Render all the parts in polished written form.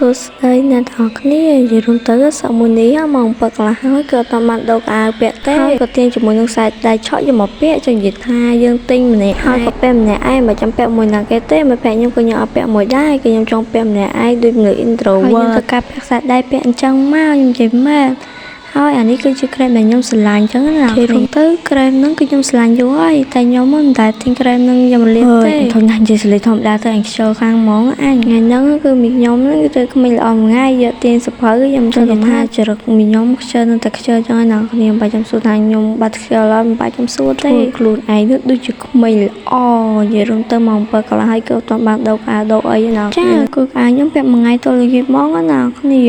សួស្តីអ្នកទាំងអស់គ្នានិយាយរួមទៅសប្តាហ៍មួយនេះម៉ោង7កន្លះហើយគឺអត់តាមបានដូរអាវពាក់ទេហើយក៏ទាញជាមួយនឹងខ្សែដៃឆក់យកមកពាក់ចង់និយាយថាយើងទិញម្នាក់ហើយក៏ពាក់ម្នាក់ឯងមិនចាំពាក់មួយណាគេទេមកពាក់ខ្ញុំក៏ខ្ញុំអត់ពាក់មួយដែរគឺខ្ញុំចង់ពាក់ម្នាក់ឯងដូចមនុស្ស introvert ហើយខ្ញុំទៅការពាក់ខ្សែដៃពាក់អញ្ចឹងមកខ្ញុំនិយាយមែនហើយអានេះគឺជាក្រែមដែលខ្ញុំស្រឡាញ់អញ្ចឹងណាគេរំទៅក្រែមហ្នឹងគឺខ្ញុំស្រឡាញ់យូរហើយតែខ្ញុំមិនតែទិញក្រែមហ្នឹងយកមកលាបទេធំណាស់និយាយសលេងធម្មតាទៅអញខ្ជិលខាងហ្មងអញថ្ងៃហ្នឹងគឺមីខ្ញុំហ្នឹងគឺទៅក្មេងល្អមួយថ្ងៃយកទាញសភៅខ្ញុំទៅថាចរិតមីខ្ញុំខ្ជិលនឹងតែខ្ជិលចឹងណាគ្នាមិនបាច់ខ្ញុំសួរថាខ្ញុំបាត់ខ្ជិលហើយមិនបាច់ខ្ញុំសួរទេខ្លួនឯងដូចជាក្មេងល្អនិយាយរំទៅម៉ោង7កន្លះហើយគឺអត់បានដោកអាដោអីណាចាគឺអាខ្ញុំពាក់មួយថ្ងៃទៅលយហ្មងណាគ្នា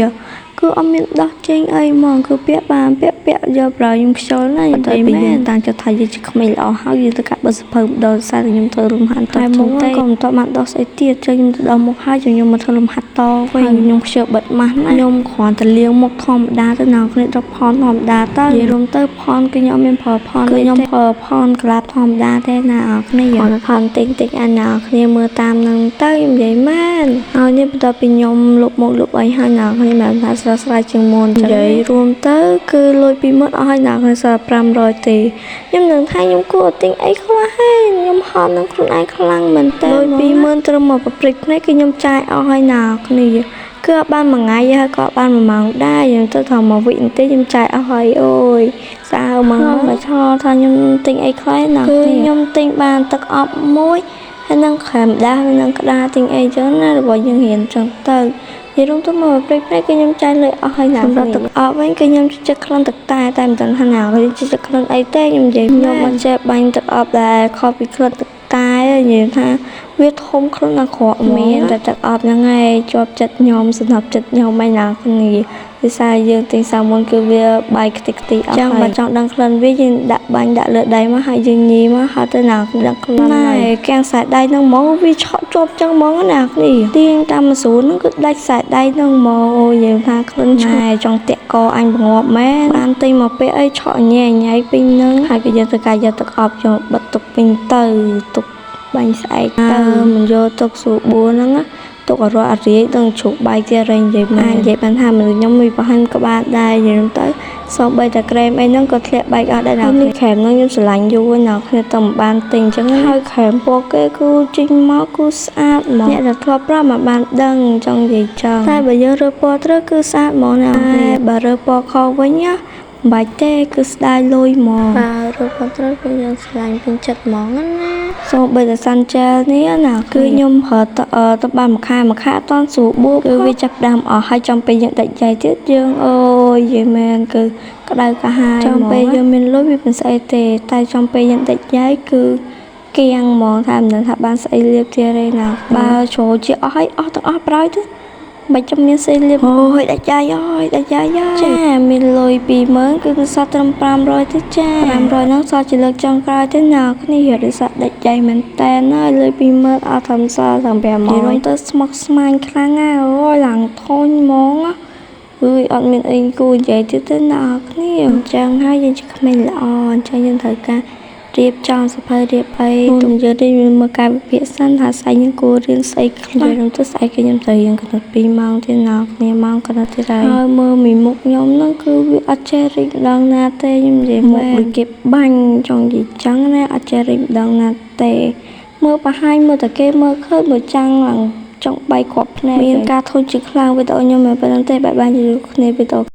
គឺអត់មានដោះចេញអីហ្មងគឺពាក់បានពាក់យកប្រខ្ញុំខ្ជិលណាស់តែពីយើងតាំងចិត្តថាយើងជាក្មេងល្អហើយយើងទៅកាត់បិទសភៅដល់សារខ្ញុំទៅរំហាត់តែមកក៏មិនតបានដោះស្អីទៀតចឹងខ្ញុំទៅដល់មុខហើយខ្ញុំមកធ្វើរំហាត់តវិញខ្ញុំខ្ជិលបិទម៉ាស់ណាខ្ញុំគ្រាន់តែលាងមុខធម្មតាទៅណាគ្នាដល់ផនធម្មតាទៅនិយាយរំទៅផនគឺខ្ញុំអត់មានប្រើផនគឺខ្ញុំប្រើផនក្រាបធម្មតាទេណាអរគ្នាផនតិចអាណាគ្នាមើលតាមនឹងទៅខ្ញុំនិយាយមែនហើយនេះបន្ទាប់ពីខ្ញុំលុបមុខលុបអីហើយណាគ្នាមិនថាស្រស់ស្រាយជាងមុននិយាយរួមទៅគឺលុយ20000អស់ហើយណាគ្នាសល់500ទេខ្ញុំនឹងថាខ្ញុំគួរទិញអីខ្លះហេខ្ញុំហត់នឹងខ្លួនឯងខ្លាំងមែនតើលុយ20000ត្រឹមមកប្រព្រឹត្តភ្នែកគឺខ្ញុំចាយអស់ហើយណាគ្នាគឺអត់បានមួយថ្ងៃហើយក៏បាន1ម៉ោងដែរខ្ញុំទៅថាមកវិនាទីខ្ញុំចាយអស់ហើយអូយស្អើមកមកឆោថាខ្ញុំទិញអីខ្លះណាគឺខ្ញុំទិញបានទឹកអប់មួយហើយនឹងក្រែមដាស់នឹងក្តារទិញអីចឹងណារបស់យើងរៀនចឹងទៅនិយាយរួមទៅមកព្រៃគឺខ្ញុំចាយលុយអស់ហើយណាសម្រាប់ទឹកអប់វិញគឺខ្ញុំចិត្តក្លិនទឹកតែមិនដឹងថាណាវិញចិត្តក្លិនអីទេខ្ញុំនិយាយខ្ញុំមិនចេះបាញ់ទឹកអប់ដែលខុសពីក្លិនទឹកតែនិយាយថាវាធំក្លិនអាក្រក់មានតែទឹកអប់ហ្នឹងឯងជាប់ចិត្តខ្ញុំសម្រាប់ចិត្តខ្ញុំឯណាគ្នាភាសាយើងទិញសាមុនគឺវាបាយខ្ទេចខ្ទីអស់ហើយចឹងបើចង់ដឹងក្លិនវាយើងដាក់បាញ់ដាក់លើដៃមកហើយយើងញីមកហើយទៅណាដាក់ក្លិនណាកាំងខ្សែដៃហ្នឹងហ្មងវាឆក់ជាប់ចឹងហ្មងណាគ្នាទាញតាមមស្រួលហ្នឹងគឺដាច់ខ្សែដៃហ្នឹងហ្មងអូយើងថាក្លិនឆ្ងាយចង់តាក់កអញបង្ងាប់មែនបានទិញមកពាក់អីឆក់ញ៉ៃពេញហ្នឹងហើយក៏យើងទៅកាយកទឹកអប់យកបិទទុកពេញទៅទុកបាញ់ស្អែកទៅមិនយកទុកស្រួលបួនហ្នឹងទុកអរអរាយដល់ជ្រុកបាយទៀតរែងនិយាយបានថាមនុស្សខ្ញុំមានប្រហែលក្បាលដែរនិយាយទៅសូម្បីតែក្រែមអីហ្នឹងក៏ធ្លាក់បែកអស់ដែរណាក្រែមហ្នឹងខ្ញុំស្រឡាញ់យូរណាស់គ្នាតែមិនបានទិញអញ្ចឹងហើយក្រែមពណ៌គេគឺចេញមកគឺស្អាតហ្មងអ្នកដែលធ្លាប់ប្រើមកបានដឹងចង់និយាយចឹងតែបើយើងរើពណ៌ត្រូវគឺស្អាតហ្មងណាបើរើពណ៌ខុសវិញណាបាច់ទេគឺស្ដាយលុយហ្មងបាទរូបគាត់ត្រូវគឺយើងឆ្លាញ់ពេញចិត្តហ្មងណាសូម្បីតែសាន់ជែលនេះណាគឺខ្ញុំប្រើទៅបានមួយខែអត់តាន់ស្រួលបួកគឺវាចាប់ដើមអស់ហើយចំពេលយើងដាច់ដៃទៀតយើងអូយយេមែនគឺក្តៅកាហាយចំពេលយើងមានលុយវាមិនស្អីទេតែចំពេលយើងដាច់ដៃគឺគៀងហ្មងថាមិនដឹងថាបានស្អីលៀបទៀតទេណាបើជ្រោជាអស់ហើយអស់ទាំងអស់ប្រោយទៅមិនចាំមានសេលៀបអូយដាច់យាយអើយដាច់យាយចាមានលុយ20000គឺសល់ត្រឹម500ទេចា500ហ្នឹងសល់ជាលើកចុងក្រោយទេណាគ្នារិះសាដាច់យាយមែនតែនហើយលុយ20000អត់ធំសល់ទាំង500និយាយទៅស្មុគស្មាញខ្លាំងណាស់អូយឡើងធុញហ្មងអើយអត់មានអីគួរនិយាយទៀតទេណាគ្នាអញ្ចឹងហើយយើងជាក្មេងល្អអញ្ចឹងយើងត្រូវការរៀបចំសភៅរៀបអីទុំយើងរៀនមើលការវិភាគសិនថាស្អែកយើងគួររៀនស្អីខ្លះខ្ញុំទៅស្អែកខ្ញុំទៅរៀនកំណត់2ម៉ោងទៀតណាគ្នាម៉ោងកំណត់ទៀតហើយមើលមីមុខខ្ញុំហ្នឹងគឺវាអត់ចេះរីកម្ដងណាទេខ្ញុំនិយាយមុខដូចគេបាញ់ចង់និយាយចឹងណាអត់ចេះរីកម្ដងណាទេមើលបង្ហាញមើលតែគេមើលឃើញមើលចាំងឡើងចង់បាយគ្រាប់ភ្នែកមានការធុញជាខ្លាំងវីដេអូខ្ញុំមិនប៉ុណ្ណឹងទេបាយបានជួបគ្នាវីដេអូ